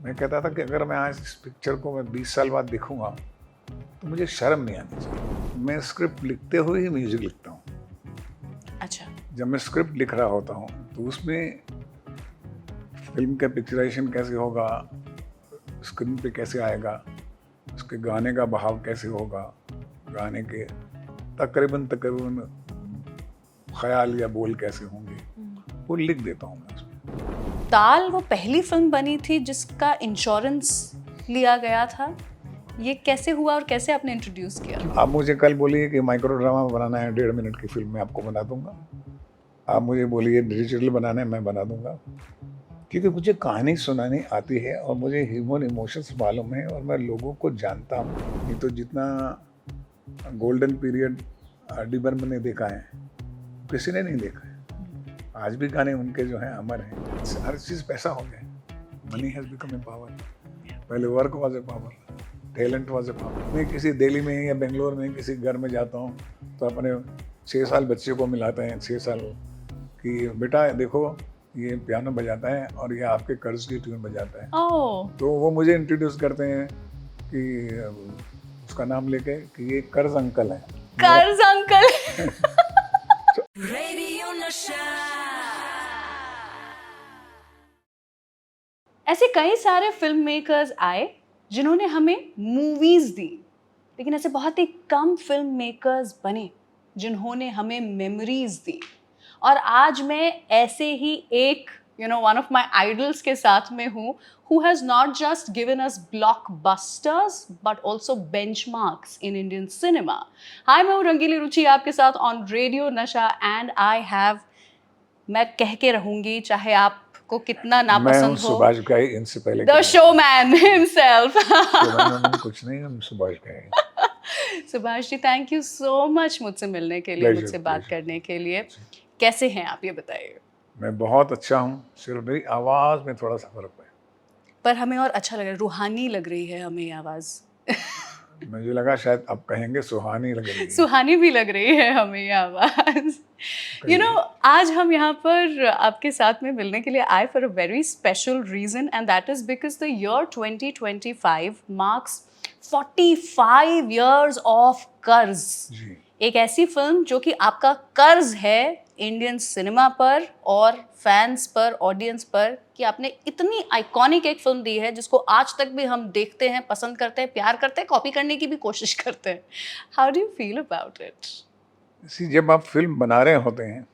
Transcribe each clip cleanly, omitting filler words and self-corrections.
मैं कहता था कि अगर मैं आज इस पिक्चर को मैं 20 साल बाद देखूंगा तो मुझे शर्म नहीं आनी चाहिए। मैं स्क्रिप्ट लिखते हुए ही म्यूजिक लिखता हूँ। अच्छा। जब मैं स्क्रिप्ट लिख रहा होता हूँ तो उसमें फिल्म का पिक्चराइजेशन कैसे होगा, स्क्रीन पे कैसे आएगा, उसके गाने का बहाव कैसे होगा, गाने के तकरीबन तकरीबन ख्याल या बोल कैसे होंगे, वो लिख देता हूँ मैं उसमें। ताल वो पहली फिल्म बनी थी जिसका इंश्योरेंस लिया गया था। ये कैसे हुआ और कैसे आपने इंट्रोड्यूस किया? आप मुझे कल बोलिए कि माइक्रो ड्रामा बनाना है, 1.5 मिनट की फिल्म में आपको बना दूंगा। आप मुझे बोलिए डिजिटल बनाना है, मैं बना दूंगा, क्योंकि मुझे कहानी सुनानी आती है और मुझे ह्यूमन इमोशंस मालूम है और मैं लोगों को जानता हूँ। नहीं तो जितना गोल्डन पीरियड आर.डी. बर्मन ने देखा है किसी ने नहीं देखा है। आज भी गाने उनके जो हैं अमर हैं। हर चीज़ पैसा हो गया, money has become a power. पहले work was a power, talent was a power. मैं किसी दिल्ली में या बेंगलोर में किसी घर में जाता हूँ तो अपने 6 साल बच्चे को मिलाते हैं, 6 साल कि बेटा देखो ये पियानो बजाता है और ये आपके कर्ज की ट्यून बजाता है। ओह, तो वो मुझे इंट्रोड्यूस करते हैं कि उसका नाम लेके कि ये कर्ज अंकल है। कर्ज अंकल। रेडियो नशा। ऐसे कई सारे फिल्म मेकर्स आए जिन्होंने हमें मूवीज दी, लेकिन ऐसे बहुत ही कम फिल्म मेकर्स बने जिन्होंने हमें मेमोरीज दी। और आज मैं ऐसे ही एक वन ऑफ माय आइडल्स के साथ में हूँ, who has not just given us blockbusters but also benchmarks in Indian cinema. Hi, मैं हूँ रंगीली रुचि आपके साथ ऑन रेडियो नशा एंड आई हैव, मैं कह के रहूंगी चाहे आपको कितना मैं हूँ नापसंद हो, सुभाष घाई, इनसे पहले द शोमैन हिमसेल्फ। शोमैन कुछ नहीं, हम सुभाष घाई। Subhash ji, thank you so much मुझसे मिलने के लिए, मुझसे बात करने के लिए। कैसे हैं आप, ये बताइए? मैं बहुत अच्छा हूँ, सिर्फ मेरी आवाज़ में थोड़ा सा फर्क है। पर हमें और अच्छा लग रहा है, रूहानी लग रही है हमें ये आवाज़। मुझे लगा शायद आप कहेंगे सुहानी लग रही है। सुहानी भी लग रही है हमें ये आवाज़। आज हम यहाँ पर आपके साथ में मिलने के लिए आए for a very special reason, and that is because the year 2025 marks 45 years of कर्ज। जी। एक ऐसी फिल्म जो कि आपका कर्ज है इंडियन सिनेमा पर और फैंस पर, ऑडियंस पर, कि आपने इतनी आइकॉनिक एक फिल्म दी है जिसको आज तक भी हम देखते हैं, पसंद करते हैं, प्यार करते हैं, कॉपी करने की भी कोशिश करते हैं। How do you feel about it? जब आप फिल्म बना रहे होते हैं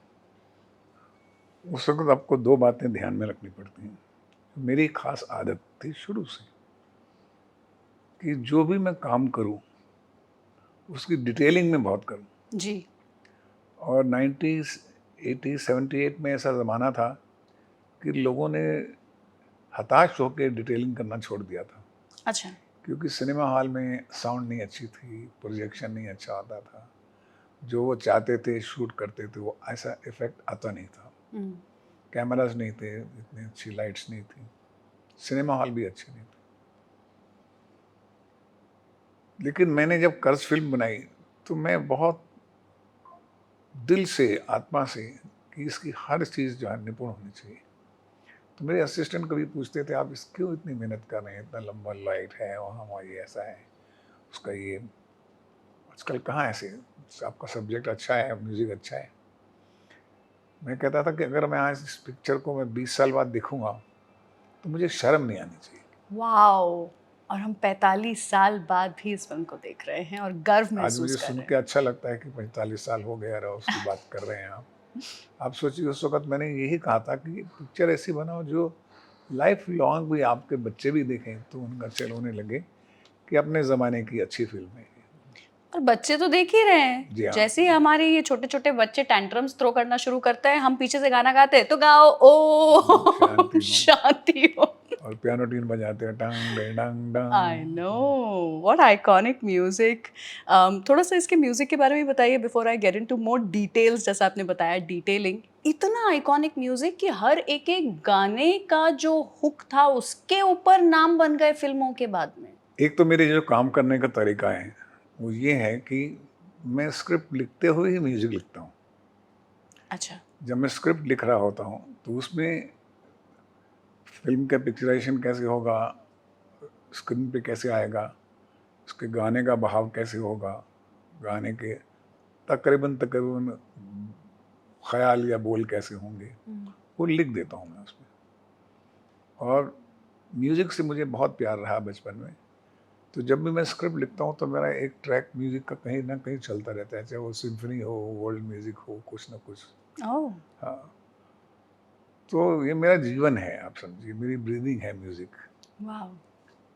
उस वक्त आपको 2 बातें ध्यान में रखनी पड़ती हैं। मेरी खास आदत थी शुरू से कि जो भी मैं काम करूं उसकी डिटेलिंग में बहुत करूं। जी। और 90s 80s 78 में ऐसा ज़माना था कि लोगों ने हताश होकर डिटेलिंग करना छोड़ दिया था, अच्छा। क्योंकि सिनेमा हॉल में साउंड नहीं अच्छी थी, प्रोजेक्शन नहीं अच्छा आता था, जो वो चाहते थे शूट करते थे वो ऐसा इफेक्ट आता नहीं था। कैमरास नहीं थे, इतनी अच्छी लाइट्स नहीं थी, सिनेमा हॉल भी अच्छे नहीं थे। लेकिन मैंने जब कर्ज फिल्म बनाई तो मैं बहुत दिल से, आत्मा से कि इसकी हर चीज़ जो है निपुण होनी चाहिए। तो मेरे असिस्टेंट कभी पूछते थे आप इस क्यों इतनी मेहनत कर रहे हैं, इतना लंबा लाइट है वहाँ ये ऐसा है, उसका ये आजकल कहाँ ऐसे, आपका सब्जेक्ट अच्छा है, म्यूज़िक अच्छा है। मैं कहता था कि अगर मैं आज इस पिक्चर को मैं 20 साल बाद देखूंगा तो मुझे शर्म नहीं आनी चाहिए। वाओ! और हम 45 साल बाद भी इस फिल्म को देख रहे हैं और गर्व आज महसूस मुझे कर सुन रहे के अच्छा लगता है कि 45 साल हो गया रहा उसकी बात कर रहे हैं आप। आप सोचिए उस वक्त मैंने यही कहा था कि पिक्चर ऐसी बनाओ जो लाइफ लॉन्ग भी आपके बच्चे भी देखें तो उनका चल होने लगे कि अपने ज़माने की अच्छी फिल्म है। और बच्चे तो देख ही रहे हैं। जी हाँ। जैसे ही हमारे ये छोटे-छोटे बच्चे टैंट्रम्स थ्रो करना शुरू करते हैं, हम पीछे से गाना गाते हैं, तो गाओ ओ शांति हो। शांति हो। और पियानो ट्यून बजाते हैं डंग डे डंग आई डंग। No, what iconic music. थोड़ा सा इसके म्यूजिक के बारे में बताइए before I get into more details. जैसा आपने बताया डिटेलिंग, इतना आइकॉनिक म्यूजिक कि हर एक एक गाने का जो हुक था उसके ऊपर नाम बन गए फिल्मों के बाद में। एक तो मेरे जो काम करने का तरीका है वो ये है कि मैं स्क्रिप्ट लिखते हुए ही म्यूजिक लिखता हूँ। अच्छा। जब मैं स्क्रिप्ट लिख रहा होता हूँ तो उसमें फिल्म का पिक्चराइजेशन कैसे होगा, स्क्रीन पे कैसे आएगा, उसके गाने का बहाव कैसे होगा, गाने के तकरीबन तकरीबन ख्याल या बोल कैसे होंगे, वो लिख देता हूँ मैं उसमें। और म्यूज़िक से मुझे बहुत प्यार रहा बचपन में, तो जब भी मैं स्क्रिप्ट लिखता हूँ तो मेरा एक ट्रैक म्यूज़िक का कहीं ना कहीं चलता रहता है, चाहे वो सिम्फनी हो, वर्ल्ड म्यूज़िक हो, कुछ ना कुछ। ओह, हाँ, तो ये मेरा जीवन है, आप समझिए, मेरी ब्रीदिंग है म्यूज़िक। वाह,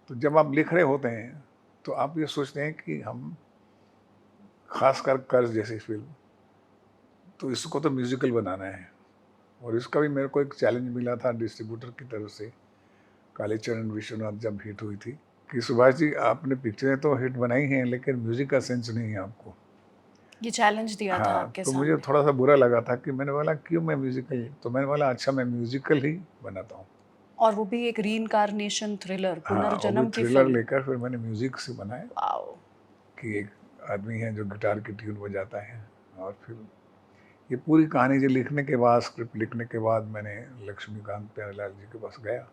तो जब आप लिख रहे होते हैं तो आप ये सोचते हैं कि हम, खासकर कर्ज जैसी फिल्म, तो इसको तो म्यूज़िकल बनाना है। और इसका भी मेरे को एक चैलेंज मिला था डिस्ट्रीब्यूटर की तरफ से, कालीचरण विश्वनाथ जब हिट हुई थी, कि सुभाष जी आपने पिक्चरें तो हिट बनाई हैं लेकिन म्यूज़िक का सेंस नहीं है आपको। ये चैलेंज दिया था हाँ, आपके तो मुझे सामने। थोड़ा सा बुरा लगा था कि मैंने बोला क्यों मैं म्यूज़िकल, तो मैंने बोला अच्छा मैं म्यूज़िकल ही बनाता हूँ। और वो भी एक रीइंकार्नेशन थ्रिलर, हाँ, और भी पुनर्जन्म की थ्रिलर फिल्म। लेकर फिर मैंने म्यूज़िक से बनाया, वाओ, कि एक आदमी है जो गिटार की ट्यून बजाता है। और फिर ये पूरी कहानी जो लिखने के बाद, स्क्रिप्ट लिखने के बाद मैंने लक्ष्मीकांत प्यारेलाल जी के पास गया,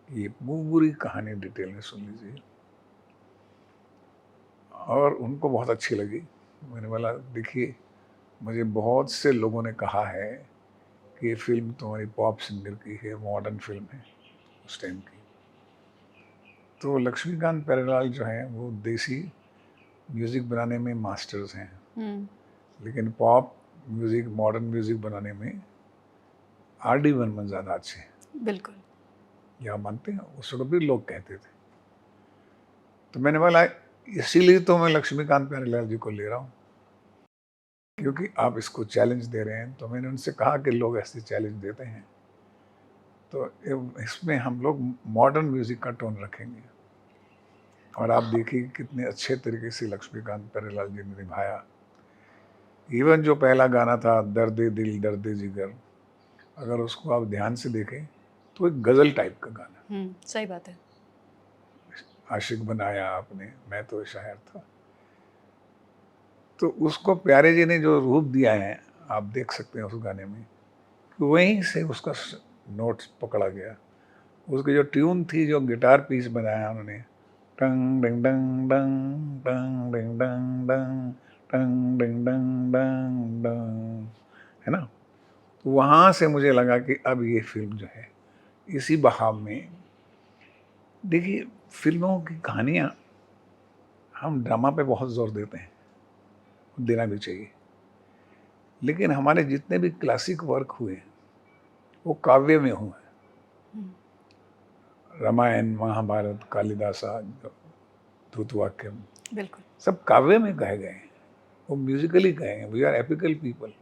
ये पूरी कहानी डिटेल में सुन लीजिए। और उनको बहुत अच्छी लगी। मैंने बोला देखिए, मुझे बहुत से लोगों ने कहा है कि ये फिल्म तुम्हारी पॉप सिंगर की है, मॉडर्न फिल्म है उस टाइम की। तो लक्ष्मीकांत प्यारेलाल जो हैं वो देसी म्यूज़िक बनाने में मास्टर्स हैं, लेकिन पॉप म्यूज़िक, मॉडर्न म्यूज़िक बनाने में R.D. बर्मन ज़्यादा अच्छे हैं। बिल्कुल। या मानते हैं, उस वक्त भी लोग कहते थे। तो मैंने बोला इसीलिए तो मैं लक्ष्मीकांत प्यारेलाल जी को ले रहा हूँ, क्योंकि आप इसको चैलेंज दे रहे हैं। तो मैंने उनसे कहा कि लोग ऐसे चैलेंज देते हैं, तो इसमें हम लोग मॉडर्न म्यूज़िक का टोन रखेंगे। और आप देखिए कितने अच्छे तरीके से लक्ष्मीकांत प्यारेलाल जी ने निभाया। इवन जो पहला गाना था दर्द दिल दर्द जिगर, अगर उसको आप ध्यान से देखें तो एक गज़ल टाइप का गाना, सही बात है। आशिक बनाया आपने मैं तो शायर था। तो उसको प्यारे जी ने जो रूप दिया है, आप देख सकते हैं उस गाने में, वहीं से उसका नोट्स पकड़ा गया। उसकी जो ट्यून थी, जो गिटार पीस बनाया उन्होंने, टंग डिंग डंग डंग टंग डिंग डंग डंग टंग डिंग डंग डंग डंग, है ना। तो वहाँ से मुझे लगा कि अब ये फिल्म जो है इसी बहाव में, देखिए फिल्मों की कहानियाँ, हम ड्रामा पे बहुत जोर देते हैं, देना भी चाहिए, लेकिन हमारे जितने भी क्लासिक वर्क हुए वो काव्य में हुए। रामायण, महाभारत, कालिदासा, धृतवाक्यम, बिल्कुल। सब काव्य में कहे गए हैं, वो म्यूजिकली कहे हैं। We are epical people.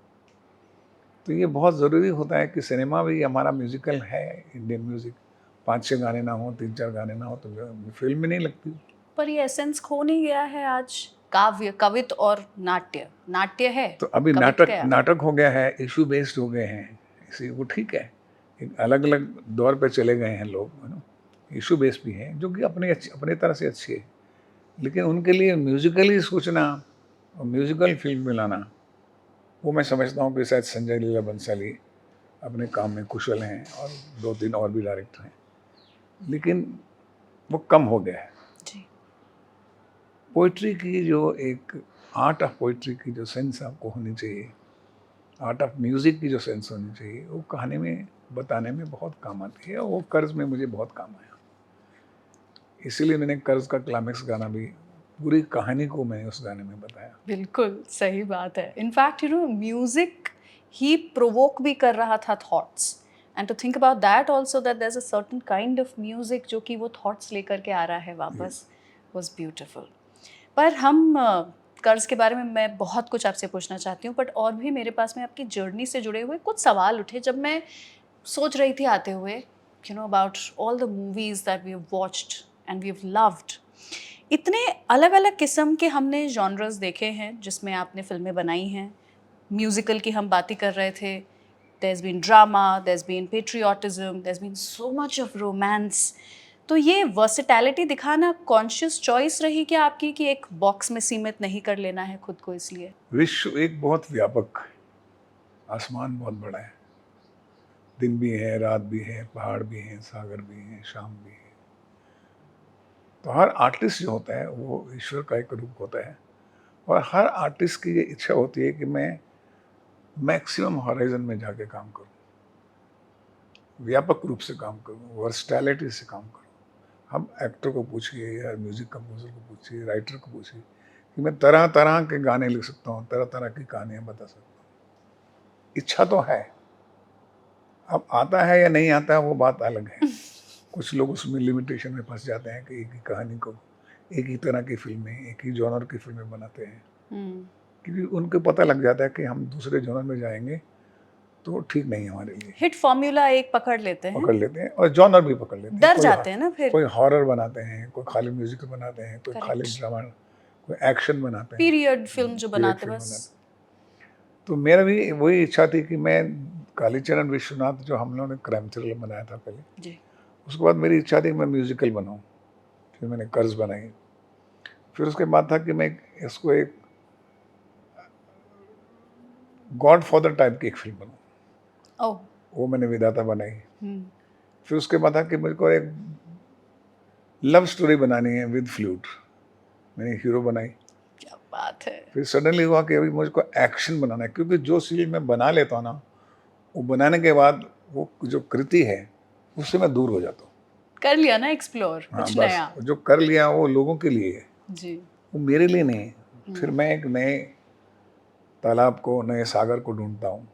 तो ये बहुत ज़रूरी होता है कि सिनेमा भी हमारा म्यूजिकल है। इंडियन म्यूजिक 5-6 गाने ना हो, 3-4 गाने ना हो तो फिल्म में नहीं लगती। पर ये एसेंस खो नहीं गया है आज? काव्य, कवित और नाट्य, नाट्य है, तो अभी कवित नाटक गया। नाटक हो गया है, इशू बेस्ड हो गए हैं, इसी वो ठीक है। एक अलग अलग दौर पे चले गए हैं लोग, है ना। इशू बेस्ड भी हैं जो कि अपने तरह से अच्छी है, लेकिन उनके लिए म्यूजिकली सोचना और म्यूजिकल फिल्म में लाना, वो मैं समझता हूँ कि शायद संजय लीला बंसाली अपने काम में कुशल हैं और 2-3 और भी डायरेक्टर हैं, लेकिन वो कम हो गया है। जी। पोइट्री की जो एक आर्ट ऑफ पोइट्री की जो सेंस आपको होनी चाहिए, आर्ट ऑफ म्यूज़िक की जो सेंस होनी चाहिए, वो कहानी में बताने में बहुत काम आती है, और वो कर्ज में मुझे बहुत काम आया। इसीलिए मैंने कर्ज का क्लाइमेक्स गाना भी, पूरी कहानी को मैंने उस गाने में बताया। बिल्कुल सही बात है। इनफैक्ट म्यूजिक ही प्रोवोक भी कर रहा था thoughts, and to think about that also, that there is a certain kind of music जो कि वो थॉट्स लेकर के आ रहा है वापस, वाज ब्यूटीफुल। पर हम कर्ज के बारे में मैं बहुत कुछ आपसे पूछना चाहती हूँ, बट और भी मेरे पास में आपकी जर्नी से जुड़े हुए कुछ सवाल उठे जब मैं सोच रही थी आते हुए, about all the movies that we have watched and we have loved. इतने अलग अलग किस्म के हमने जॉनर्स देखे हैं जिसमें आपने फिल्में बनाई हैं। म्यूजिकल की हम बात ही कर रहे थे, there's been drama, there's been patriotism, there's been so much of romance. तो ये वर्सिटैलिटी दिखाना कॉन्शियस चॉइस रही क्या आपकी, कि एक बॉक्स में सीमित नहीं कर लेना है खुद को इसलिए? विश्व एक बहुत व्यापक, आसमान बहुत बड़ा है, दिन भी है, रात भी है, पहाड़ भी हैं, सागर भी हैं, शाम भी है। तो हर आर्टिस्ट जो होता है वो ईश्वर का एक रूप होता है, और हर आर्टिस्ट की ये इच्छा होती है कि मैं मैक्सिमम हॉराइजन में जाके काम करूं, व्यापक रूप से काम करूं, वर्सटैलिटी से काम करूं। हम एक्टर को पूछिए या म्यूजिक कंपोजर को पूछिए, राइटर को पूछिए, कि मैं तरह तरह के गाने लिख सकता हूँ, तरह तरह की कहानियाँ बता सकता हूँ। इच्छा तो है, अब आता है या नहीं आता है वो बात अलग है। कुछ लोग उसमें लिमिटेशन में फंस जाते हैं कि एक ही कहानी को एक ही तरह की फिल्में, एक ही जॉनर की फिल्में बनाते हैं, क्योंकि उनको पता लग जाता है कि हम दूसरे जॉनर में जाएंगे तो ठीक नहीं है हमारे लिए। हिट फॉर्मूला एक पकड़ लेते हैं, पकड़ लेते हैं और जॉनर भी पकड़ लेते हैं। डर जाते हैं ना फिर। कोई हॉरर बनाते हैं, कोई खाली म्यूजिक बनाते हैं, कोई खाली Correct. ड्रामा, कोई एक्शन बनाते हैं, पीरियड फिल्म जो पीरियड बनाते फिल्म बस। तो मेरा भी वही इच्छा थी कि मैं कालीचरण विश्वनाथ जो हम लोगों ने क्राइम थ्रिलर बनाया था पहले, जी। उसके बाद मेरी इच्छा थी कि मैं म्यूजिकल बनाऊं। फिर मैंने कर्ज बनाई। फिर उसके बाद था कि मैं इसको एक गॉड फादर टाइप की एक फिल्म बनाऊं। ओह। वो मैंने विधाता बनाई। हम्म। फिर उसके बाद था कि मेरे को एक लव स्टोरी बनानी है विद फ्लूट। मैंने हीरो बनाई। क्या बात है। फिर सडनली हुआ कि अभी मुझको एक्शन बनाना है, क्योंकि जो सीरीज मैं बना लेता हूँ ना, वो बनाने के बाद वो जो कृति है उससे मैं दूर हो जाता हूँ। कर लिया ना एक्सप्लोर हाँ कुछ बस, नया। जो कर लिया वो लोगों के लिए है, जी। वो मेरे लिए नहीं है। फिर मैं एक नए तालाब को, नए सागर को ढूंढता हूँ।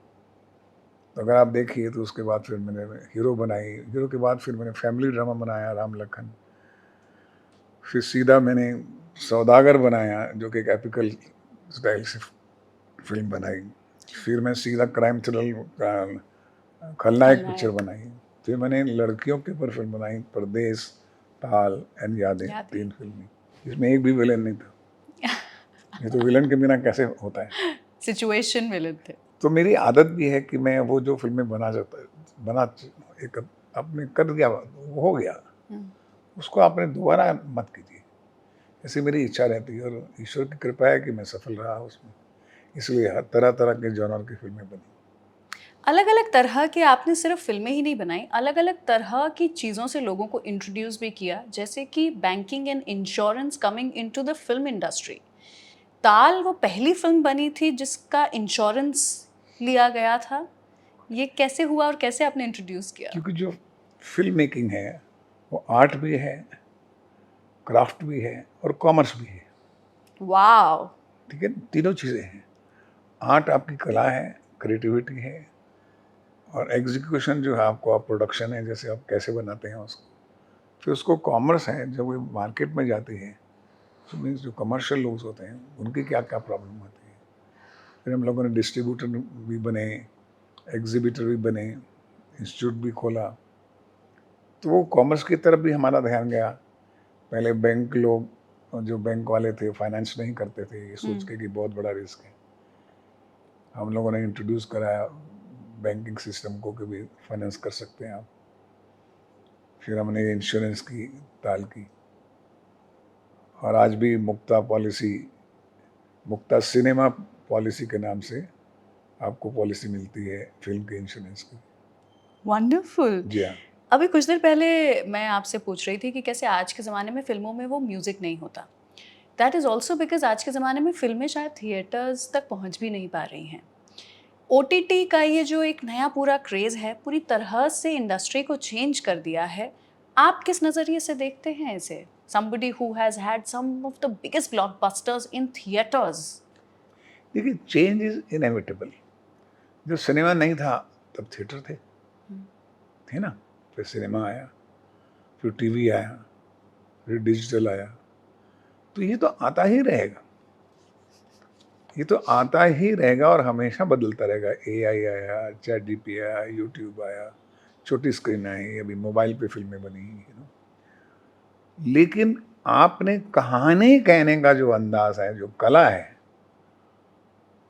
तो अगर आप देखिए तो उसके बाद फिर मैंने हीरो बनाई। हीरो के बाद फिर मैंने फैमिली ड्रामा बनाया राम लखन। फिर सीधा मैंने सौदागर बनाया जो कि एक एपिकल स्टाइल से फिल्म बनाई। फिर मैं सीधा क्राइम थ्रिलर खलनायक पिक्चर बनाई। फिर मैंने लड़कियों के ऊपर फिल्म बनाई, परदेश, ताल एंड यादें, 3 फिल्में। इसमें एक भी विलन नहीं था। ये तो विलन के बिना कैसे होता है। सिचुएशन विलन थे। तो मेरी आदत भी है कि मैं वो जो फिल्में बना एक आपने कर दिया वो हो गया, उसको आपने दोबारा मत कीजिए। ऐसी मेरी इच्छा रहती है, और ईश्वर की कृपा है कि मैं सफल रहा उसमें, इसलिए हर तरह तरह के जॉनर की फिल्में बनी। अलग अलग तरह के आपने सिर्फ फिल्में ही नहीं बनाई, अलग अलग तरह की चीज़ों से लोगों को इंट्रोड्यूस भी किया, जैसे कि banking and insurance coming into the film industry. ताल वो पहली फिल्म बनी थी जिसका इंश्योरेंस लिया गया था। ये कैसे हुआ और कैसे आपने इंट्रोड्यूस किया? क्योंकि जो फिल्म मेकिंग है वो आर्ट भी है, क्राफ्ट भी है और कॉमर्स भी है। वाओ। ठीक है, तीनों चीज़ें हैं। आर्ट आपकी कला है, क्रिएटिविटी है, और एग्जीक्यूशन जो है आपको, आप प्रोडक्शन है, जैसे आप कैसे बनाते हैं उसको। फिर उसको कॉमर्स है, जब वो मार्केट में जाती है तो मीन्स जो कमर्शियल लोग होते हैं उनकी क्या क्या प्रॉब्लम होती है। फिर हम लोगों ने डिस्ट्रीब्यूटर भी बने, एग्जीबिटर भी बने, इंस्टीट्यूट भी खोला। तो वो कॉमर्स की तरफ भी हमारा ध्यान गया। पहले बैंक लोग, जो बैंक वाले थे, फाइनेंस नहीं करते थे, ये सोच के कि बहुत बड़ा रिस्क है। हम लोगों ने इंट्रोड्यूस कराया बैंकिंग सिस्टम को कि भी फाइनेंस कर सकते हैं आप। फिर हमने इंश्योरेंस की, ताल की, और आज भी मुक्ता पॉलिसी, मुक्ता सिनेमा पॉलिसी के नाम से आपको पॉलिसी मिलती है फिल्म के इंश्योरेंस की। वंडरफुल। जी हाँ। अभी कुछ देर पहले मैं आपसे पूछ रही थी कि कैसे आज के ज़माने में फिल्मों में वो म्यूज़िक नहीं होता। दैट इज़ ऑल्सो बिकॉज आज के ज़माने में फिल्में शायद थिएटर्स तक पहुंच भी नहीं पा रही हैं। OTT का ये जो एक नया पूरा क्रेज़ है, पूरी तरह से इंडस्ट्री को चेंज कर दिया है। आप किस नज़रिए से देखते हैं इसे? Somebody who has had some of the biggest blockbusters in theaters. देखिए, चेंज इज इनएविटेबल। जब सिनेमा नहीं था तब थिएटर थे ना। फिर सिनेमा आया, फिर टीवी आया, फिर डिजिटल आया। तो ये तो आता ही रहेगा, ये तो आता ही रहेगा और हमेशा बदलता रहेगा। AI आया, चैट जीपीटी आया, यूट्यूब आया, छोटी स्क्रीन आई, अभी मोबाइल पे फिल्में बनी, लेकिन आपने कहानी कहने का जो अंदाज है, जो कला है,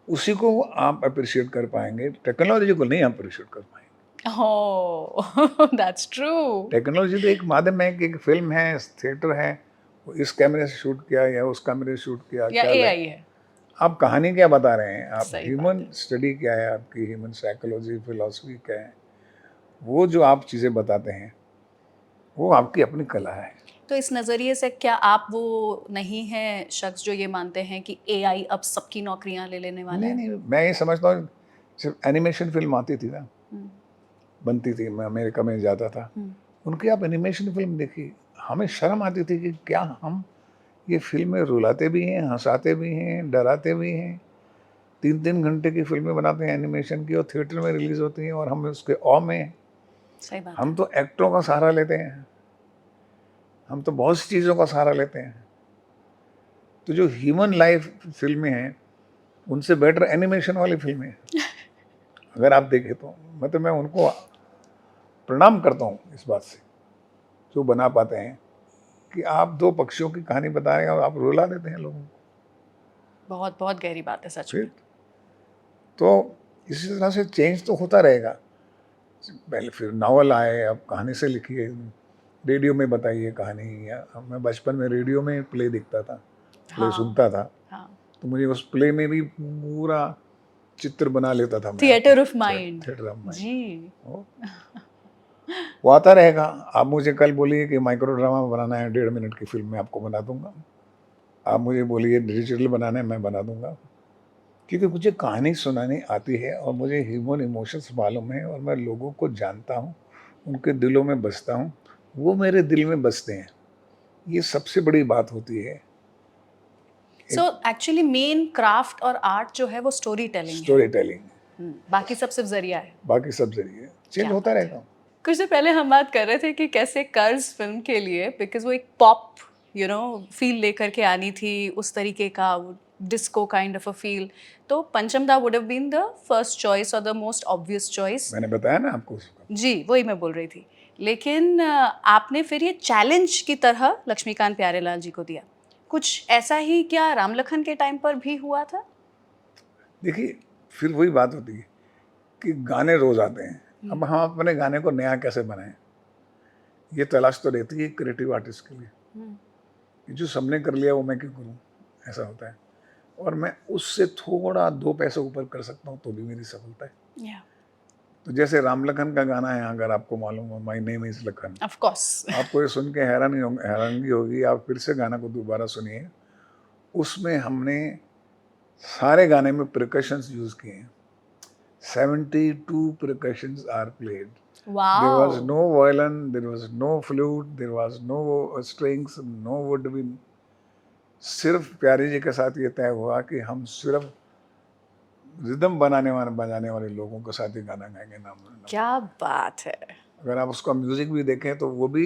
उसी को आप अप्रिशिएट कर पाएंगे। टेक्नोलॉजी को नहीं अप्रिशिएट कर पाएंगे। Oh, that's true. टेक्नोलॉजी तो एक माध्यम है कि एक फिल्म है, थिएटर है, वो इस कैमरे से शूट किया या उस कैमरे से शूट किया, या क्या AI है। आप कहानी क्या बता रहे हैं, आप सही बात ह्यूमन है। स्टडी क्या है, आपकी ह्यूमन साइकोलॉजी, फिलॉसफी क्या है, वो जो आप चीज़ें बताते हैं वो आपकी अपनी कला है। तो इस नज़रिए से क्या आप वो नहीं हैं शख्स जो ये मानते हैं कि एआई अब सबकी नौकरियां ले लेने वाला नहीं है? नहीं, मैं ये समझता हूँ, सिर्फ एनिमेशन फिल्म आती थी ना, हुँ, बनती थी, मैं अमेरिका में जाता था, हुँ, उनकी आप एनिमेशन फिल्म देखिए, हमें शर्म आती थी कि क्या हम ये फिल्में रुलाते भी हैं, हंसाते भी हैं, डराते भी हैं। 3-3 घंटे की फिल्में बनाते हैं एनिमेशन की और थिएटर में रिलीज़ होती हैं और हम उसके ऑ में हैं। सही बात हम है। तो एक्टरों का सहारा लेते हैं, हम तो बहुत सी चीज़ों का सहारा लेते हैं। तो जो ह्यूमन लाइफ फिल्में हैं, उनसे बेटर एनिमेशन वाली फिल्में हैं। अगर आप देखें तो मैं उनको प्रणाम करता हूँ इस बात से, जो बना पाते हैं कि आप 2 पक्षियों की कहानी बता रहे हैं और आप रुला देते हैं लोगों को। बहुत बहुत गहरी बात है सच फिर में। तो इसी तरह से चेंज तो होता रहेगा। पहले फिर नॉवल आए, अब कहानी से लिखिए, रेडियो में बताइए कहानी, या मैं बचपन में रेडियो में प्ले देखता था, प्ले हाँ, सुनता था, हाँ। तो मुझे उस प्ले में भी पूरा चित्र बना लेता था मैं अपना, theatre of mind. Theatre of mind. जी। वो आता रहेगा। आप मुझे कल बोलिए कि माइक्रो ड्रामा बनाना है, 1.5 मिनट की फिल्म मैं आपको बना दूंगा। आप मुझे बोलिए डिजिटल बनाना है, मैं बना दूंगा। क्योंकि मुझे कहानी सुनानी आती है और मुझे ह्यूमन इमोशंस मालूम है और मैं लोगों को जानता हूँ, उनके दिलों में बसता हूँ, वो मेरे दिल में बसते हैं। ये सबसे बड़ी बात होती है। सो एक एक्चुअली मेन क्राफ्ट और आर्ट जो है वो स्टोरी टेलिंग है। स्टोरी टेलिंग, बाकी सब सिर्फ जरिया है। बाकी सब जरिए चेंज क्या होता बात है। रहेगा। कुछ देर पहले हम बात कर रहे थे कि कैसे कर्ज फिल्म के लिए बिकॉज वो एक पॉप फील लेकर के आनी थी, उस तरीके का disco kind of a feel. तो Pancham da would have been the first choice और द मोस्ट ऑब्वियस चॉइस। मैंने बताया ना आपको उसका। जी, वही मैं बोल रही थी। लेकिन आपने फिर ये चैलेंज की तरह लक्ष्मीकांत प्यारेलाल जी को दिया। कुछ ऐसा ही क्या राम लखन के टाइम पर भी हुआ था? देखिए, फिर वही बात होती है कि गाने रोज आते हैं, अब हम अपने गाने को नया कैसे बनाएं, ये तलाश तो रहती है क्रिएटिव आर्टिस्ट के लिए। हम्म, कि जो सबने कर लिया वो मैं क्यों करूं, ऐसा होता है। और मैं उससे थोड़ा 2 पैसे ऊपर कर सकता हूँ तो भी मेरी सफलता है। या तो जैसे राम लखन का गाना है, अगर आपको मालूम हो, my name is Lakhan, of course. आपको ये सुन के हैरानगी होगी, आप फिर से गाना को दोबारा सुनिए। उसमें हमने सारे गाने में प्रिकशंस यूज किए हैं। 72 percussions are played. There was wow. no violin, there was no flute, there was no strings, no woodwind. सिर्फ प्यारे जी के साथ ये तय हुआ कि हम सिर्फ रिदम बजाने वाले लोगों के साथ ही गाना गाएंगे, नाम नाम। क्या बात है। अगर आप उसका म्यूजिक भी देखें तो वो भी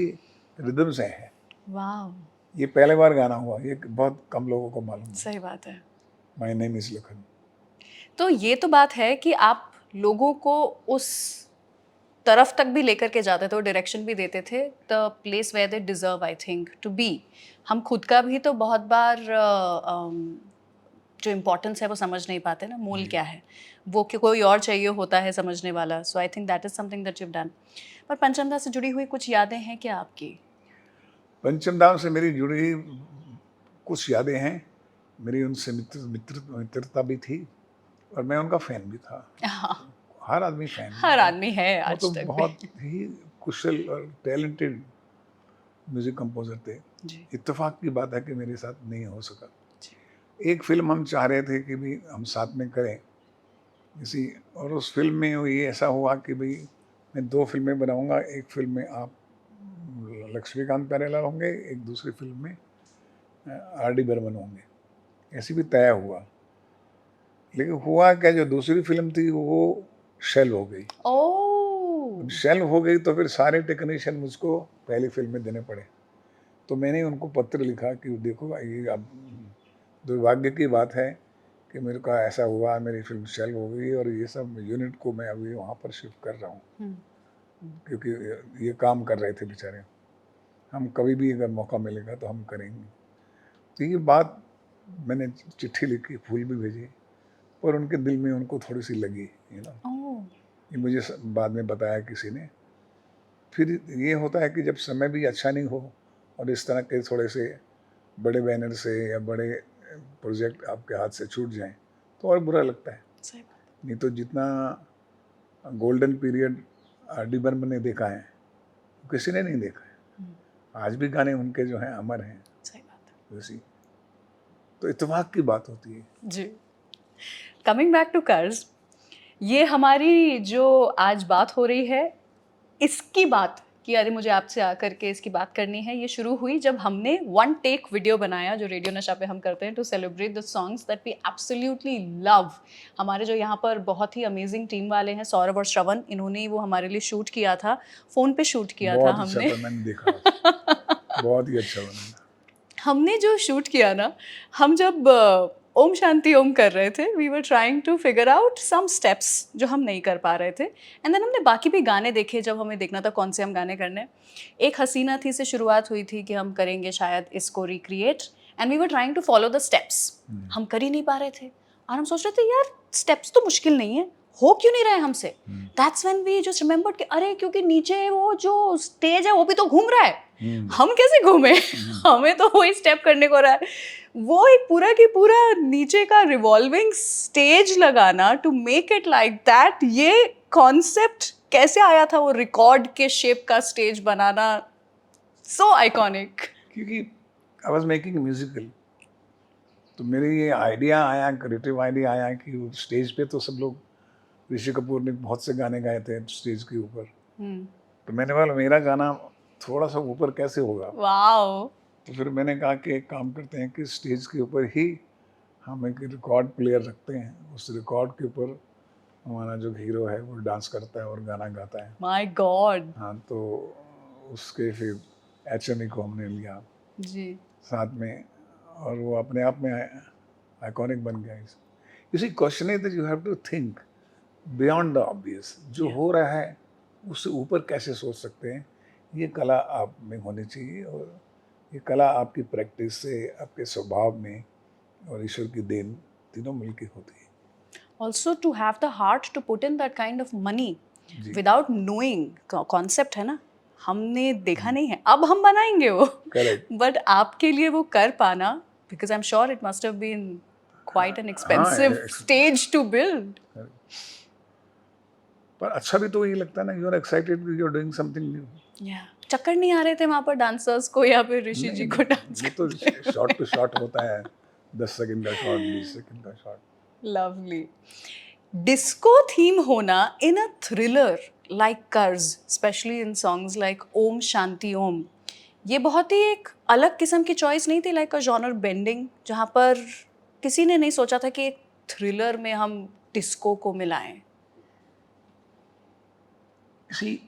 रिदम से है। वाओ। ये पहले बार गाना हुआ, ये बहुत कम लोगों को मालूम है। सही बात है। My name is Lakhan. तो ये तो बात है कि आप लोगों को उस तरफ तक भी लेकर के जाते थे और डायरेक्शन भी देते थे, the place where they deserve I think to be. हम खुद का भी तो बहुत बार जो इम्पोर्टेंस है वो समझ नहीं पाते ना, मूल क्या है वो, कि कोई और चाहिए होता है समझने वाला। So I think that is something that you done. पर पंचमदा से जुड़ी हुई कुछ यादें हैं क्या आपकी? पंचम धाम से मेरी जुड़ी कुछ यादें हैं। मेरी उनसे मित्रता भी थी और मैं उनका फैन भी था। हाँ, हर आदमी फैन हर है। आदमी है वो तो आज तक बहुत भी। ही कुशल और टैलेंटेड म्यूजिक कंपोजर थे। जी। इत्तेफाक की बात है कि मेरे साथ नहीं हो सका। जी। एक फिल्म हम चाह रहे थे कि भी हम साथ में करें किसी, और उस फिल्म में ये ऐसा हुआ कि भाई मैं 2 फिल्में बनाऊंगा, एक फिल्म में आप लक्ष्मीकांत प्यारेलाल होंगे, एक दूसरी फिल्म में आर डी बर्मन होंगे। ऐसी भी तय हुआ। लेकिन हुआ क्या, जो दूसरी फिल्म थी वो शेल हो गई। ओह। अब शेल हो गई तो फिर सारे टेक्नीशियन मुझको पहली फिल्म में देने पड़े। तो मैंने उनको पत्र लिखा कि देखो ये अब दुर्भाग्य की बात है कि मेरे को ऐसा हुआ, मेरी फिल्म शेल हो गई और ये सब यूनिट को मैं अभी वहाँ पर शिफ्ट कर रहा हूँ, क्योंकि ये काम कर रहे थे बेचारे। हम कभी भी अगर मौका मिलेगा तो हम करेंगे। तो ये बात मैंने चिट्ठी लिखी, फूल भी भेजे, पर उनके दिल में उनको थोड़ी सी लगी, ओह। ये मुझे बाद में बताया किसी ने। फिर ये होता है कि जब समय भी अच्छा नहीं हो और इस तरह के थोड़े से बड़े बैनर से या बड़े प्रोजेक्ट आपके हाथ से छूट जाएं तो और बुरा लगता है। सही बात। नहीं तो जितना गोल्डन पीरियड आर डी बर्मन ने देखा है, किसी ने नहीं देखा है। आज भी गाने उनके जो हैं अमर हैं। सही बात है वैसी तो इत्तेफाक की बात होती है। जी। कमिंग बैक टू कर्ज, ये हमारी जो आज बात हो रही है, इसकी बात कि अरे मुझे आपसे आकर के इसकी बात करनी है, ये शुरू हुई जब हमने वन टेक वीडियो बनाया जो रेडियो नशा पे हम करते हैं to celebrate the songs that we absolutely love. हमारे जो यहाँ पर बहुत ही अमेजिंग टीम वाले हैं, सौरभ और श्रवण, इन्होंने ही वो हमारे लिए शूट किया था, फ़ोन पे शूट किया था बहुत अच्छा हमने। था, मैंने देखा। बहुत ही अच्छा बना। हमने जो शूट किया ना, हम जब ओम शांति ओम कर रहे थे, we were trying to figure out some steps जो हम नहीं कर पा रहे थे, एंड देन हमने बाकी भी गाने देखे जब हमें देखना था कौन से हम गाने करने हैं। एक हसीना थी से शुरुआत हुई थी कि हम करेंगे शायद इसको recreate, and we were trying to follow the steps. हम कर ही नहीं पा रहे थे और हम सोच रहे थे यार स्टेप्स तो मुश्किल नहीं है, हो क्यों नहीं रहे हमसे। That's when we just remembered कि अरे क्योंकि नीचे वो जो स्टेज है वो भी तो घूम रहा है, हम कैसे घूमे, हमें तो वही स्टेप करने को रहा है। वो एक पूरा की पूरा नीचे का रिवॉल्विंग स्टेज लगाना to make it like that, ये कॉन्सेप्ट कैसे आया था, वो रिकॉर्ड के शेप का स्टेज बनाना, सो आइकॉनिक। क्योंकि आई वाज मेकिंग म्यूजिकल, तो मेरे ये आइडिया आया, क्रिएटिव आइडिया आया कि वो स्टेज पे तो सब लोग, ऋषि कपूर ने बहुत से गाने गाए थे स्टेज के ऊपर, तो मैंने बोला मेरा गाना थोड़ा सा ऊपर कैसे होगा। वाओ। तो फिर मैंने कहा कि एक काम करते हैं कि स्टेज के ऊपर ही हम एक रिकॉर्ड प्लेयर रखते हैं, उस रिकॉर्ड के ऊपर हमारा जो हीरो है वो डांस करता है और गाना गाता है। My God. हाँ, तो उसके फिर HME को हमने लिया जी। साथ में, और वो अपने आप में आइकॉनिक बन गया। You see, question is that you have to think beyond the obvious. जो हो रहा है उससे ऊपर कैसे सोच सकते हैं, ये कला आप में होनी चाहिए, और ये कला आपकी प्रैक्टिस से, आपके स्वभाव में और ईश्वर की देन तीनों मिलके होती है। Also to have the heart to put in that kind of money ji. without knowing concept है ना, हमने देखा नहीं है, अब हम बनाएंगे वो, करेक्ट। बट आपके लिए वो कर पाना, because I'm sure it must have been quite an expensive stage to build. पर अच्छा भी तो ये लगता है ना, you are excited, you are doing something new. Yeah. चक्कर नहीं आ रहे थे वहाँ पर डांसर्स को या फिर ऋषि जी को डांस ये तो शॉट टू शॉट होता है, 10 सेकंड का शॉट, 20 सेकंड का शॉट। लवली। डिस्को थीम होना इन अ थ्रिलर लाइक कर्ज, specially in songs like Om Shanti Om, ये बहुत ही एक अलग किस्म की चॉइस नहीं थी, लाइक अ जॉनर बेंडिंग, जहाँ पर किसी ने नहीं सोचा था कि एक थ्रिलर में हम डिस्को को मिलाएं। See,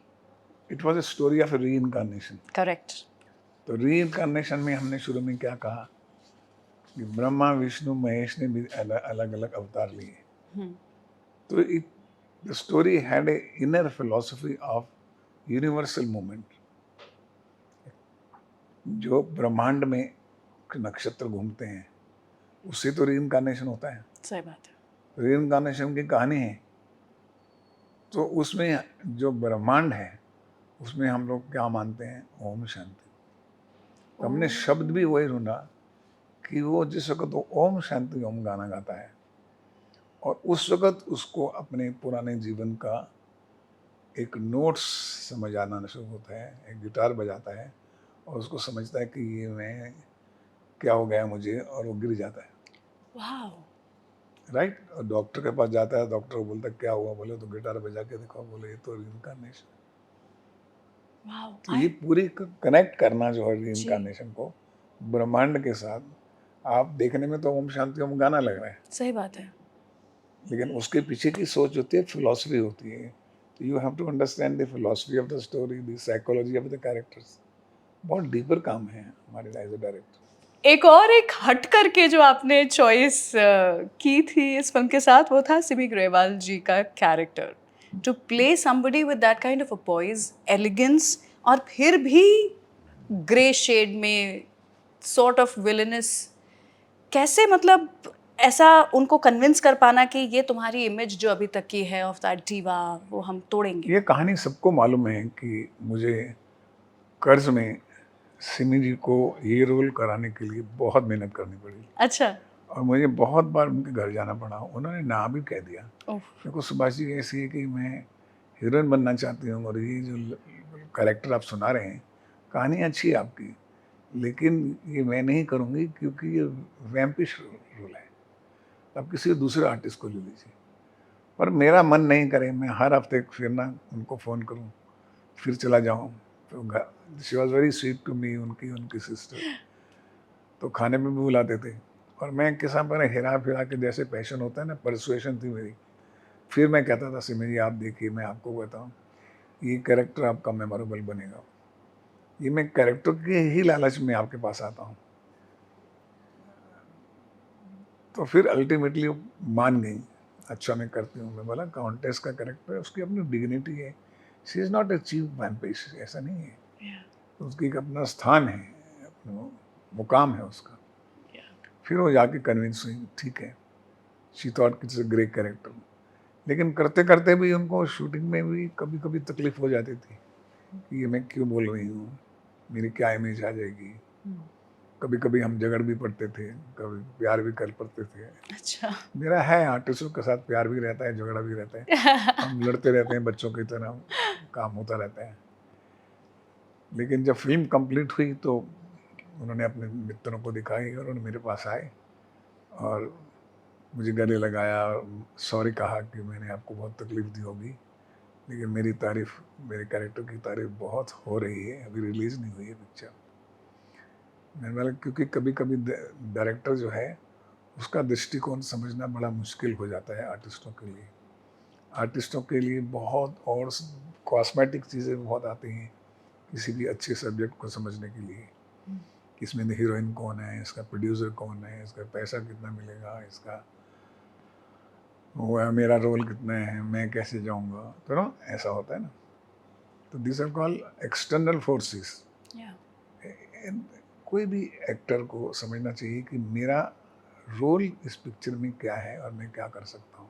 it was a story of reincarnation. Correct. तो रीइंकार्नेशन में हमने शुरू में क्या कहा कि ब्रह्मा विष्णु महेश ने भी अलग अलग अवतार लिए। तो the story had a inner philosophy of universal movement. जो ब्रह्मांड में नक्षत्र घूमते हैं उससे तो रीइंकार्नेशन होता है। सही बात है। रीइंकार्नेशन की कहानी है, तो उसमें जो ब्रह्मांड है उसमें हम लोग क्या मानते हैं, ओम शांति। तो हमने शब्द भी वही ढूंढा कि वो जिस वक्त वो ओम शांति ओम गाना गाता है और उस वक्त उसको अपने पुराने जीवन का एक नोट्स समझ आना शुरू होता है, एक गिटार बजाता है और उसको समझता है कि ये मैं क्या हो गया मुझे, और वो गिर जाता है। वाओ। राइट। और डॉक्टर के पास जाता है, डॉक्टर बोलता है क्या हुआ, बोले तो गिटार बजा के देखो, बोले ये तो रीइंकार्नेशन। वाओ। तो ये पूरी कनेक्ट करना जो है रीइंकार्नेशन को ब्रह्मांड के साथ, आप देखने में तो ओम शांति ओम गाना लग रहा है, सही बात है। लेकिन उसके पीछे की सोच होती है, फिलॉसफी होती है। तो you have to understand the philosophy of the story, the psychology of the characters. बहुत डीपर काम है हमारे एज अ डायरेक्टर। एक और एक हट करके जो आपने चॉइस की थी इस फिल्म के साथ, वो था सिमी ग्रेवाल जी का character, to play somebody with that kind of a poise, elegance, और फिर भी ग्रे शेड में सॉर्ट ऑफ विलनस। कैसे मतलब ऐसा उनको कन्विंस कर पाना कि ये तुम्हारी इमेज जो अभी तक की है ऑफ दैट डीवा, वो हम तोड़ेंगे। ये कहानी सबको मालूम है कि मुझे कर्ज में सिमी जी को ये रोल कराने के लिए बहुत मेहनत करनी पड़ी। अच्छा। और मुझे बहुत बार उनके घर जाना पड़ा, उन्होंने ना भी कह दिया। ओह। देखो सुभाष जी ऐसी है कि मैं हीरोइन बनना चाहती हूँ और ये जो कैरेक्टर आप सुना रहे हैं, कहानी अच्छी है आपकी, लेकिन ये मैं नहीं करूँगी क्योंकि ये वैम्पिश रोल है, आप किसी दूसरे आर्टिस्ट को ले लीजिए। पर मेरा मन नहीं करे मैं हर हफ्ते फिर ना उनको फ़ोन करूँ, फिर चला जाऊँ। तो she was very sweet to me, उनकी उनकी सिस्टर, तो खाने में भी बुलाते थे और मैं किसा पर हेरा फेरा के जैसे पैशन होता है ना, परसुएशन थी मेरी। फिर मैं कहता था सिमी जी आप देखिए, मैं आपको बताऊँ ये कैरेक्टर आपका मेमोरेबल बनेगा। ये मैं कैरेक्टर के ही लालच में आपके पास आता हूँ। तो फिर अल्टीमेटली मान गई, अच्छा मैं करती हूँ। मैं बोला काउंटेस का कैरेक्टर है, उसकी अपनी डिग्निटी है, she is not a cheap vampish, ऐसा नहीं है। तो उसकी एक अपना स्थान है, अपना मुकाम है उसका। फिर वो जाके कन्विंस हुई, ठीक है, she thought it's a great character. लेकिन करते करते भी उनको शूटिंग में भी कभी कभी तकलीफ हो जाती थी कि ये मैं क्यों बोल रही हूँ, मेरी क्या इमेज आ जाएगी। कभी कभी हम झगड़ भी पड़ते थे, कभी प्यार भी कर पड़ते थे। अच्छा। मेरा है आर्टिस्टों के साथ प्यार भी रहता है, झगड़ा भी रहता है, हम लड़ते रहते हैं बच्चों की तरह, काम होता रहता है। लेकिन जब फिल्म कंप्लीट हुई तो उन्होंने अपने मित्रों को दिखाई और उन्होंने मेरे पास आए और मुझे गले लगाया और सॉरी कहा कि मैंने आपको बहुत तकलीफ दी होगी, लेकिन मेरी तारीफ, मेरे कैरेक्टर की तारीफ बहुत हो रही है, अभी रिलीज़ नहीं हुई है पिक्चर। मैंने बोला क्योंकि कभी कभी डायरेक्टर जो है उसका दृष्टिकोण समझना बड़ा मुश्किल हो जाता है आर्टिस्टों के लिए। आर्टिस्टों के लिए बहुत और कॉस्मेटिक चीज़ें बहुत आती हैं किसी भी अच्छे सब्जेक्ट को समझने के लिए। इसमें हीरोइन कौन है, इसका प्रोड्यूसर कौन है, इसका पैसा कितना मिलेगा, इसका वो है, मेरा रोल कितना है, मैं कैसे जाऊंगा, तो ना ऐसा होता है ना। तो this are call external forces. कोई भी एक्टर को समझना चाहिए कि मेरा रोल इस पिक्चर में क्या है और मैं क्या कर सकता हूँ,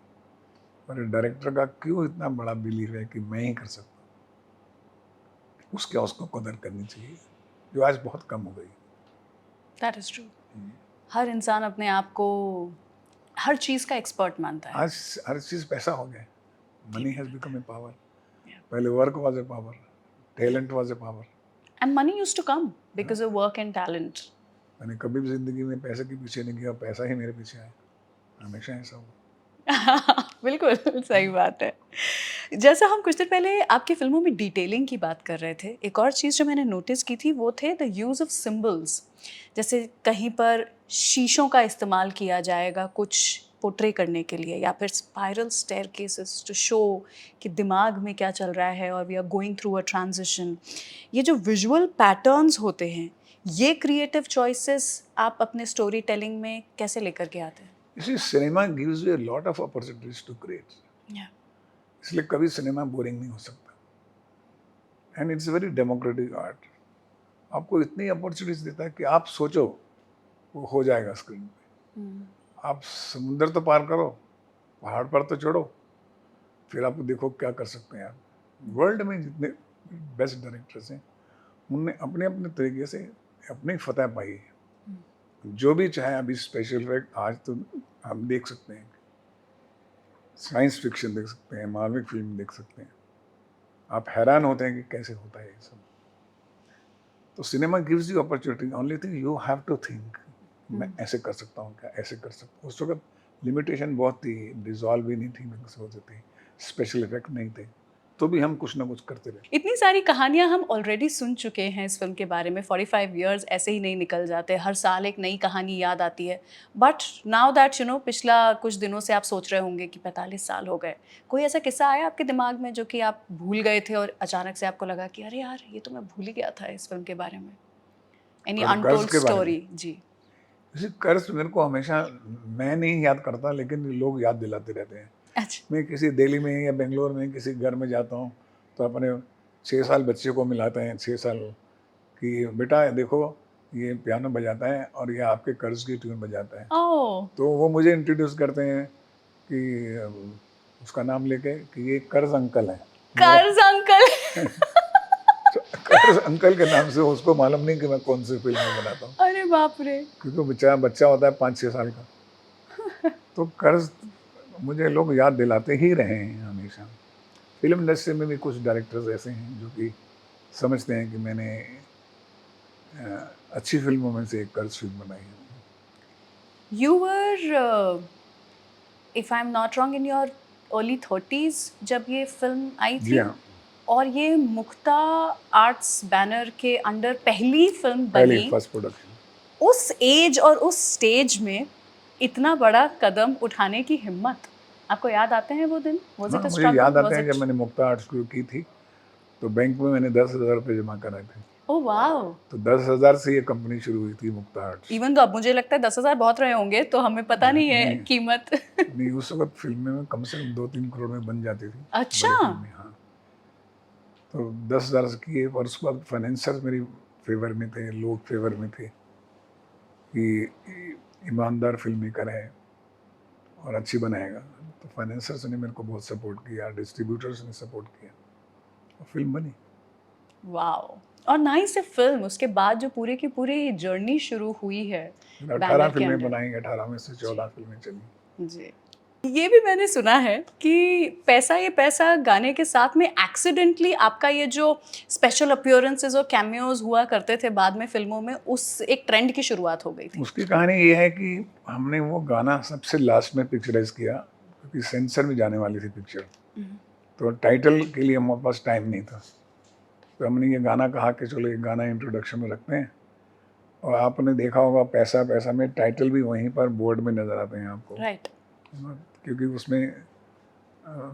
और डायरेक्टर का क्यों इतना बड़ा बिलीव है कि मैं ही कर सकता हूँ, उसके उसको कदर करनी चाहिए, जो आज बहुत कम हो गई। That is true. हर इंसान अपने आप को हर चीज का एक्सपर्ट मानता है। आज हर चीज़ पैसा हो गया, money has become a power. Yeah. पहले work was a power, talent was a power. And money used to come because of work and talent. मैंने कभी भी ज़िंदगी में पैसे के पीछे नहीं गया, पैसा ही मेरे पीछे आया, हमेशा ऐसा हुआ। बिल्कुल सही बात है। जैसा हम कुछ दिन पहले आपकी फिल्मों में डिटेलिंग की बात कर रहे थे, एक और चीज़ जो मैंने नोटिस की थी वो थे द यूज़ ऑफ सिंबल्स। जैसे कहीं पर शीशों का इस्तेमाल किया जाएगा कुछ पोर्ट्रे करने के लिए, या फिर स्पाइरल स्टेयरकेसेस टू शो कि दिमाग में क्या चल रहा है और we are going through a transition. ये जो विजुअल पैटर्न्स होते हैं, ये क्रिएटिव चॉइसेस आप अपने स्टोरी टेलिंग में कैसे लेकर के आते हैं? You see, cinema gives you a lot of opportunities to create. Yeah. इसलिए कभी सिनेमा बोरिंग नहीं हो सकता। And it's very democratic art. आपको इतनी अपॉर्चुनिटीज देता है कि आप सोचो वो हो जाएगा स्क्रीन पे। आप समुंदर तो पार करो, पहाड़ पर तो चढ़ो, फिर आप देखो क्या कर सकते हैं आप। वर्ल्ड में जितने बेस्ट डायरेक्टर्स हैं उनने अपने अपने तरीके से अपनी फतह पाई है। जो भी चाहे, अभी स्पेशल इफेक्ट आज तो हम देख सकते हैं, साइंस फिक्शन देख सकते हैं, मार्वल फिल्म देख सकते हैं, आप हैरान होते हैं कि कैसे होता है ये सब। तो cinema gives you opportunity, only thing you have to think मैं ऐसे कर सकता हूँ क्या, ऐसे कर सकता हूँ। उस वक्त लिमिटेशन बहुत थी, डिजॉल्व भी नहीं थी होते थे, स्पेशल इफेक्ट नहीं थे, तो भी हम कुछ ना कुछ करते रहे। इतनी सारी कहानियां हम ऑलरेडी सुन चुके हैं इस फिल्म के बारे में। 45 इयर्स ऐसे ही नहीं निकल जाते, हर साल एक नई कहानी याद आती है। बट नाउ दैट पिछला कुछ दिनों से आप सोच रहे होंगे कि 45 साल हो गए, कोई ऐसा किस्सा आया आपके दिमाग में जो कि आप भूल गए थे और अचानक से आपको लगा कि अरे यार ये तो मैं भूल ही गया था इस फिल्म के बारे में? एनी कर्ज अनटोल्ड के बारे में? स्टोरी? जी। जैसे कर्ज मेरे को हमेशा, मैं नहीं याद करता लेकिन लोग याद दिलाते रहते हैं। अच्छा। मैं किसी दिल्ली में या बेंगलोर में किसी घर में जाता हूँ तो अपने 6 साल बच्चे को मिलाते हैं, 6 साल, कि बेटा देखो ये पियानो बजाता है और ये आपके कर्ज की ट्यून बजाता है। ओह। तो वो मुझे इंट्रोड्यूस करते हैं कि उसका नाम लेके कि ये कर्ज अंकल है मेरा। कर्ज अंकल। तो कर्ज अंकल के नाम से उसको मालूम नहीं कि मैं कौन सी फिल्म में बनाता हूँ, अरे बाप रे। क्योंकि बच्चा बच्चा होता है 5-6 साल का। तो कर्ज मुझे लोग याद दिलाते ही रहे हैं हमेशा। फिल्म इंडस्ट्री में भी कुछ डायरेक्टर्स ऐसे हैं जो कि समझते हैं कि मैंने अच्छी फिल्मों में से एक कर्ज फिल्म बनाई है। You were, if I'm not wrong, in your early 30s जब ये फिल्म आई जी थी, हाँ, और ये मुक्ता आर्ट्स बैनर के अंडर पहली फिल्म पहले बनी। First production. उस एज और उस स्टेज में इतना बड़ा कदम उठाने की हिम्मत, आपको याद आते हैं वो दिन? Was हाँ, it a मुझे struggle? याद आता Was है जब it? मैंने मुक्ता आर्ट शुरू की थी, तो बैंक में मैंने 10,000 रुपये जमा कराए थे। Oh wow! तो 10,000 से ये कंपनी शुरू हुई थी मुक्ता आर्ट्स। इवन तो अब मुझे लगता है 10,000 बहुत रहे होंगे, तो हमें पता नहीं है नहीं, कीमत। नहीं उस वक़्त फ़िल्में में कम से कम 2-3 करोड़ में बन जाती थी, अच्छा। बड़ी फ़िल्में, हाँ। तो 10,000 से किए और उसके बाद फाइनेंसर्स मेरी फ़ेवर में थे, लोग फ़ेवर में थे कि ईमानदार फ़िल्म मेकर है और अच्छी बनाएगा। तो फाइनेंसर्स ने मेरे को बहुत सपोर्ट किया, डिस्ट्रीब्यूटर्स ने सपोर्ट किया और फ़िल्म बनी। वाओ! और नाइस है फिल्म, उसके बाद जो पूरे की पूरी जर्नी शुरू हुई है 18 बैनर के फ़िल्में अंडर। बनाई, 18 में से 14 फ़िल्में चली। जी। ये भी मैंने सुना है कि पैसा ये पैसा गाने के साथ में एक्सीडेंटली आपका ये जो स्पेशल अपीयरेंसेस और कैमियोज हुआ करते थे बाद में फिल्मों में, उस एक ट्रेंड की शुरुआत हो गई थी। उसकी कहानी ये है कि हमने वो गाना सबसे लास्ट में पिक्चराइज़ किया क्योंकि सेंसर में जाने वाली थी पिक्चर। तो टाइटल के लिए हमारे पास टाइम नहीं था। तो हमने ये गाना कहा कि चलो ये गाना इंट्रोडक्शन में रखते हैं और आपने देखा होगा पैसा पैसा में टाइटल भी वहीं पर बोर्ड में नज़र आते हैं आपको, राइट। है ना? क्योंकि उसमें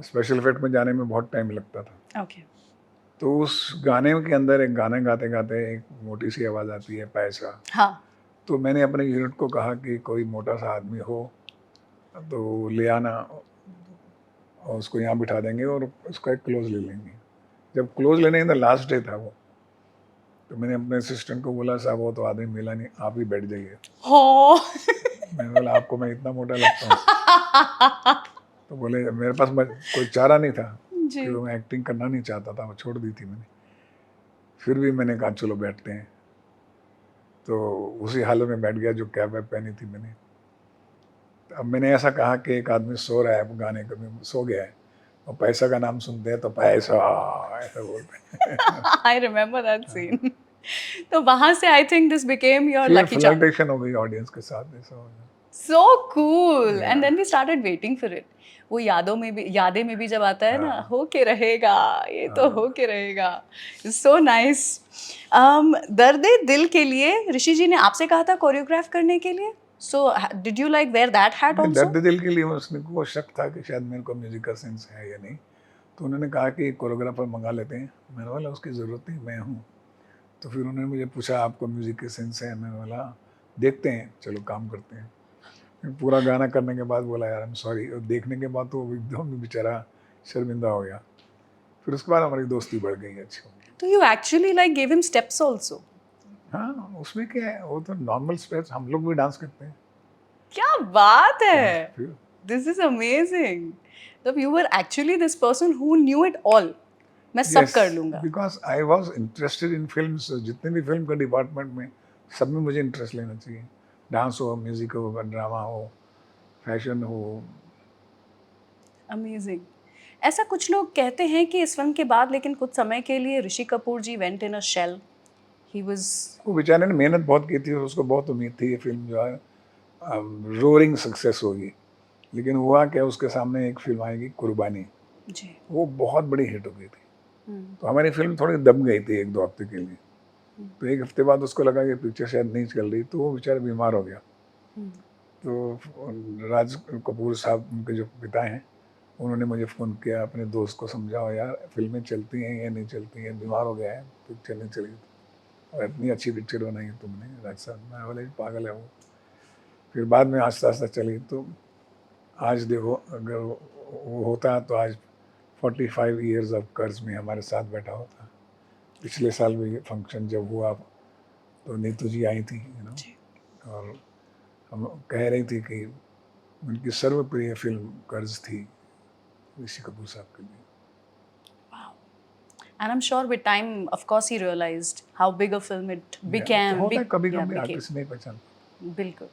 स्पेशल इफेक्ट में जाने में बहुत टाइम लगता था। ओके। तो उस गाने के अंदर एक गाने गाते गाते एक मोटी सी आवाज़ आती है पैसा। हाँ। तो मैंने अपने यूनिट को कहा कि कोई मोटा सा आदमी हो तो ले आना और उसको यहाँ बिठा देंगे और उसका एक क्लोज ले लेंगे। जब क्लोज लेने का लास्ट डे था वो, तो मैंने अपने असिस्टेंट को बोला साहब वो तो आदमी मिला नहीं, आप ही बैठ जाइए। हो। मैंने बोला आपको मैं इतना मोटा लगता हूँ? तो बोले मेरे पास कोई चारा नहीं था जी। क्योंकि मैं एक्टिंग करना नहीं चाहता था, वो छोड़ दी थी मैंने। फिर भी मैंने कहा चलो बैठते हैं। तो उसी हालत में बैठ गया जो कैप वैप पहनी थी मैंने। अब मैंने ऐसा कहा कि एक आदमी सो रहा है गाने के में, सो गया है और पैसा का नाम सुनते हैं तो पैसा ऐसा बोलते हैं। I remember that scene. तो वहां से I think this became your फिर लकी चार्म। फ्लर्टेशन हो गई ऑडियंस के साथ, ऐसा हो गया। So cool. Yeah. And then we started waiting for it. वो यादें में भी जब आता है ना, हाँ। हो के रहेगा, ये तो हाँ। हो के रहेगा। So nice. दर्दे दिल के लिए ऋषि जी ने आपसे कहा था कोरियोग्राफ करने के लिए, so did you like wear that hat नहीं, आल्सो? दर्द दिल के लिए उसने को शक था कि शायद मेरे को म्यूजिक का सेंस है या नहीं, तो उन्होंने कहा कि कोरियोग्राफर मंगा लेते हैं। मैंने बोला उसकी ज़रूरत नहीं, मैं हूँ। तो फिर उन्होंने मुझे पूछा आपको म्यूजिक के सेंस है? मैंने बोला देखते हैं, चलो काम करते हैं। फिर पूरा गाना करने के बाद बोला यार आई एम सॉरी, और देखने के बाद तो एकदम बेचारा शर्मिंदा हो गया। फिर उसके बाद हमारी दोस्ती बढ़ गई, अच्छी हो गई। तो you actually like give him steps also? हाँ, उसमें क्या है, वो तो नॉर्मल स्टेप्स हम लोग भी डांस करते हैं। क्या बात है! फिर दिस इज अमेजिंग। तब you were actually this person who knew it all. मैं सब कर लूंगा। Because I was interested in films. जितने भी फिल्म का डिपार्टमेंट में, सब में मुझे इंटरेस्ट लेना चाहिए। डांस हो, म्यूजिक हो, ड्रामा हो, फैशन हो। अमेजिंग। ऐसा कुछ लोग कहते हैं कि इस फिल्म के बाद लेकिन कुछ समय के लिए Rishi Kapoor ji went in a shell. He was. वो बेचारे ने मेहनत बहुत की थी, उसको बहुत उम्मीद थी ये फिल्म जो है रोरिंग सक्सेस होगी। लेकिन हुआ क्या, उसके सामने एक फिल्म आएगी कुर्बानी, जी। वो बहुत बड़ी हिट हो गई थी। तो हमारी फिल्म थोड़ी दब गई थी 1-2 हफ्ते के लिए। तो 1 हफ्ते बाद उसको लगा कि पिक्चर शायद नहीं चल रही, तो वो बेचारा बीमार हो गया। तो राज कपूर साहब, उनके जो पिता हैं, उन्होंने मुझे फ़ोन किया, अपने दोस्त को समझाओ यार फिल्में चलती हैं या नहीं चलती हैं, बीमार हो गया है, पिक्चर नहीं चली और इतनी अच्छी पिक्चर बनाई है तुमने राज साहब। मैं बोला पागल है वो। फिर बाद में आस्ता आस्ता चली। तो आज देखो, अगर वो होता तो आज 45 ईयर्स ऑफ कर्ज में हमारे साथ बैठा होता। पिछले साल भी फंक्शन जब हुआ तो नीतू जी आई थी, और हम कह रही थी कि उनकी सर्वप्रिय फिल्म कर्ज थी ऋषि कपूर साहब के लिए। And I'm sure with time, of course, he realized how big a film it became. होता है कभी yeah, कभी became. आर्टिस्ट नहीं पहचान। बिल्कुल।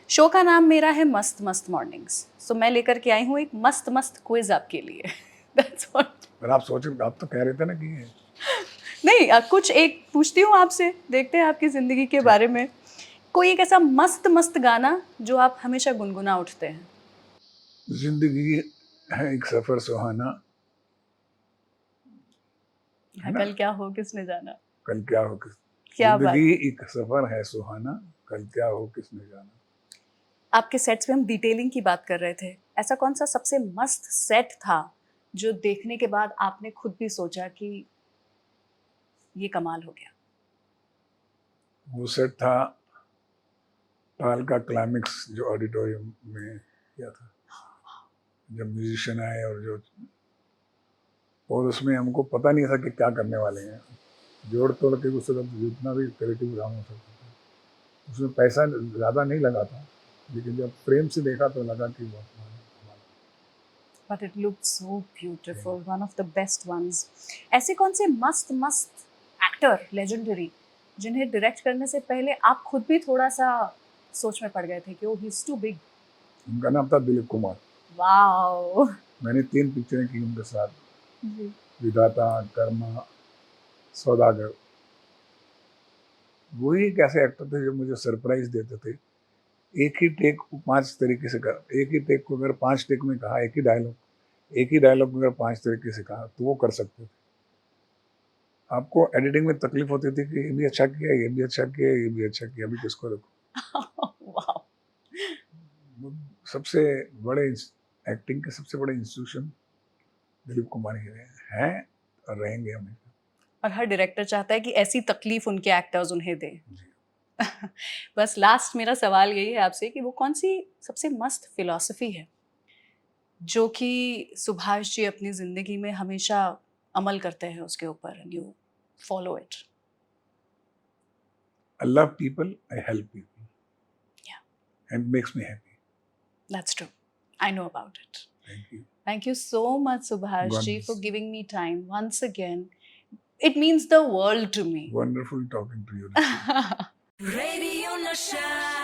शो का नाम मेरा है मस्त मस्त मॉर्निंग्स। सो मैं लेकर के आई हूँ एक मस्त मस्त क्विज आपके लिए। That's what. पर आप सोच, आप तो कह रहे थे ना कि नहीं कुछ एक पूछती हूँ आपसे, देखते हैं आपकी ज़िंदगी के बारे में। कोई एक ऐसा मस्त मस्त गाना जो आप हमेशा गुनगुना उठते हैं? जिंदगी है एक सफर सुहाना, है हाँ, ना? कल क्या हो किसने जाना। कल क्या हो किस क्या बात। जिंदगी एक सफर है सुहाना, कल क्या हो किसने जाना। आपके सेट्स में हम डिटेलिंग की बात कर रहे थे। ऐसा कौन सा सबसे मस्त सेट था जो देखने के बाद आपने खुद भी सोचा कि ये कमाल हो गया? वो सेट था टाल का क्लाइमेक्स, जो ऑडिटोरियम में किया था, जब म्यूजिशियन आए और उसमें हमको पता नहीं था कि क्या करने वाले हैं। जोड़ तोड़ के उस तरफ जितना भी क्रिएटिव काम हो सकता था, उसमें पैसा ज़्यादा नहीं लगा था, लेकिन जब प्रेम से देखा तो लगा कि बहुत कमाल। But it looked so beautiful, one of the best ones. ऐसे कौन से मस्त मस्त एक्टर लेजेंडरी जिन्हें डायरेक्ट करने से पहले आप खुद भी थोड़ा सा सोच में पड़ गए थे कि ओ ही इज टू बिग? उनका नाम था दिलीप कुमार। वाओ। मैंने 3 पिक्चरें की उनके साथ, जी। विधाता, कर्मा, सौदागर। वही एक ऐसे एक्टर थे जो मुझे सरप्राइज देते थे। एक ही टेक को 5 तरीके से कर, एक ही टेक को अगर 5 टेक में कहा, एक ही डायलॉग में अगर 5 तरीके से कहा तो वो कर सकते थे। आपको एडिटिंग में तकलीफ होती थी कि ये भी अच्छा किया, ये भी अच्छा किया, ये भी अच्छा किया, अभी किसको रखो। वाओ। वो सबसे बड़े एक्टिंग के सबसे बड़े इंस्टीट्यूशन दिलीप कुमार ही रहे हैं और रहेंगे हमेशा। और हर डायरेक्टर चाहता है कि ऐसी तकलीफ उनके एक्टर्स उन्हें दें। जी। बस लास्ट मेरा सवाल यही है आपसे कि वो कौन सी सबसे मस्त फिलॉसफी है जो कि सुभाष जी अपनी ज़िंदगी में हमेशा अमल करते हैं उसके ऊपर, and you follow it? I love people, I help people, Yeah, and it makes me happy. that's true. I know about it. Thank you. Thank you so much, Subhash God ji, bless for you. giving me time once again. It means the world to me. Wonderful talking to you. Radio Nasha.